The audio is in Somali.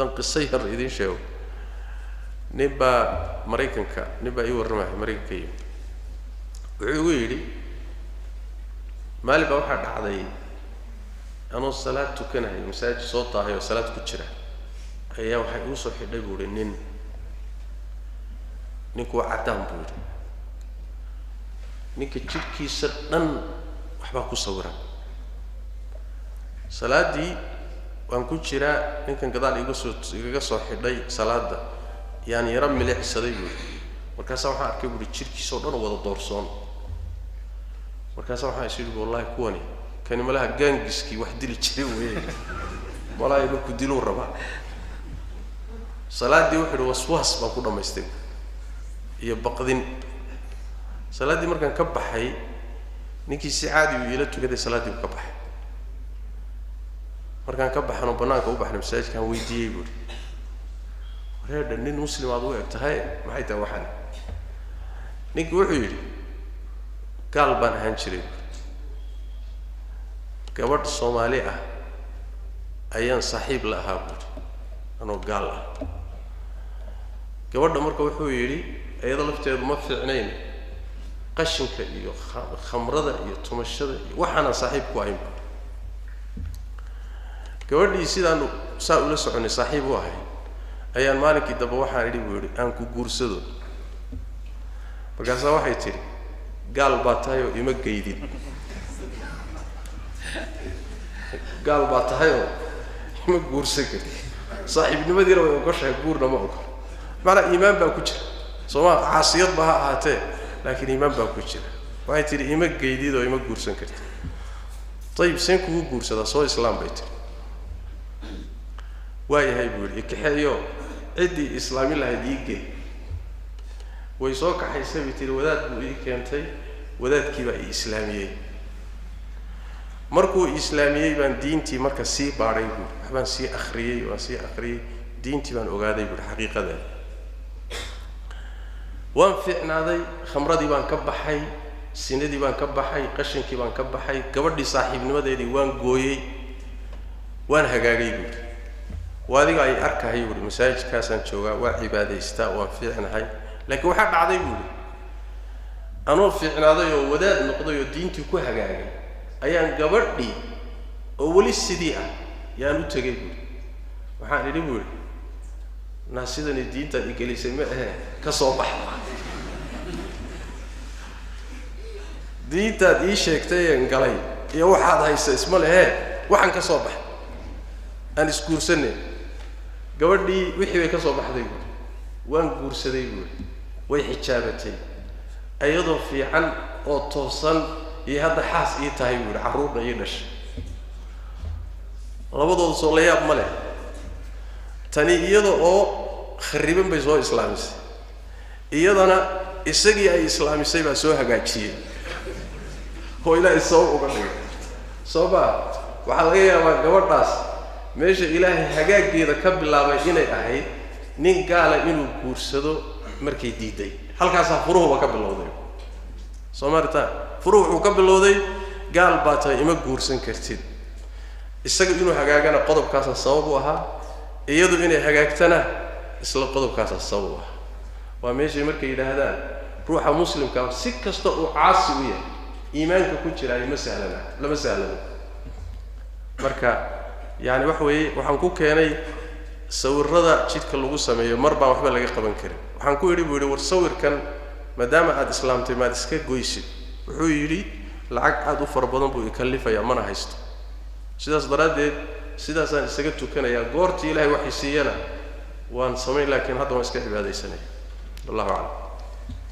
haddaan qiso yar idiin sheego ninbaa maraykanka ninbaa ii warramaya maraykanka iyo wuxuu igu yidhi maalin baa waxaa dhacday anoo salaad tukanayo masaajid soo taahay oo salaad ku jira ayaa waxay igu soo xidhay buu yidhi ninku waa caddaan buu yidhi ninka jidhkiisa dhan waxbaa ku sawiran salaaddii waan ku jiraa ninkan gadaal igaga soo xidhay salaada yaan yara milicsaday buu yidhi markaasaa waxaan arkay buu yidhi jidhkiisa oo dhan wada doorsoon markaasaa waxaan is yidhi wallahi kuwani kani malaha gaangiskii wax dili jiray weeye malaha inuu ku diluu rabaa salaaddii wuxuu yidhi waswaas baan ku dhammaystay iyo baqdin salaaddii markaan ka baxay ninkii si caadi uu ila tukaday salaaddii uu ka baxay markaan ka baxano bannaanka u baxnay masaajidkaan weydiiyey buuri wareedha nin muslim aad u eg tahay maxay tahay waxaan ninkii wuxuu yidhi gaal baan ahaan jiray gabadh soomaali ah ayaan saaxiib la ahaa buuri anoo gaal ah gabadha marka wuxuu yidhi iyada lafteedu ma fiicnayn qashinka iyo khamrada iyo tumashada iyo waxaanaan saaxiib ku ahayn buuri gabadhii sidaanu saa ula soconay saaxiib u ahay ayaan maalinkii dambe waxaan idhi buu yidhi aan ku guursado markaasaa waxay tidhi gaal baa tahay oo ima geydin gaal baa tahay oo ima guursan karti saaxiibnimadiina way ogoshahay guurna ma ogol macnaa iimaan baa ku jira sooma caasiyad ba ha ahaatee laakiin iimaan baa ku jira waxay tidhi ima geydid oo ima guursan karti ayib seen kugu guursadaa soo islaam bay tidhi waayahay buu yidhi ikaxeeyo ciddii islaami lahayd ii gey way soo kaxaysay bay tihi wadaad buu ii keentay wadaadkii baa ii islaamiyey markuu islaamiyey baan diintii marka sii baadhay buuri waxbaan sii akhriyey waan sii akhriyey diintii baan ogaaday buuri xaqiiqadeeda waan fiicnaaday khamradii baan ka baxay sinadii baan ka baxay qashinkii baan ka baxay gabadhii saaxiibnimadeedii waan gooyey waan hagaagay buuri waa adiga ay arkahay buuri masaajidkaasaan joogaa waa cibaadaystaa waan fiicnahay laakiin waxaa dhacday buuri anoo fiicnaaday oo wadaad noqday oo diintii ku hagaagay ayaan gabadhii oo weli sidii ah yaan u tegay buuri waxaan idhi buuri naa sidani diintaad i gelisay ma ahe ka soo baxda diintaad ii sheegtay een galay iyo waxaad haysa isma lehe waxaan ka soo baxay aan isguursanay gabadhii wixii bay ka soo baxday buuri waan guursaday buuri way xijaabatay ayadoo fiican oo toosan iyo hadda xaas ii tahay buuri carruurna ii dhashay labadooda soo la yaab ma leh tani iyada oo khariban bay soo islaamisay iyadana isagii ay islaamisay baa soo hagaajiyey oo ilaahay sabab uga dhigay soo baa waxaa laga yaabaa gabadhaas meesha ilaahay hagaaggeeda ka bilaabay inay ahayd nin gaala inuu guursado markay diiday halkaasaa furuhuba ka bilowday soo maarta furuhu wuxuu ka bilowday gaal baa tahay ima guursan kartid isaga inuu hagaagana qodobkaasa sabab u ahaa iyadu inay hagaagtana isla qodobkaasa sabab u ahaa waa meeshay markay yidhaahdaan ruuxa muslimka si kasta uu caasi u yahay iimaanka ku jira ay lama sahlana marka yani wax weeye waxaan ku keenay sawirrada jidka lagu sameeyo mar baan waxba laga qaban karin waxaan ku yidhi buu yidhi war sawirkan maadaama aad islaamtay maad iska goysid wuxuu yidhi lacag aad u fara badan buu ikallifayaa mana haysto sidaas daraaddeed sidaasaan isaga tukanayaa goortii ilaahay waxay siiyana waan samayn laakiin hadda waan iska cibaadaysanaya wallahu aclam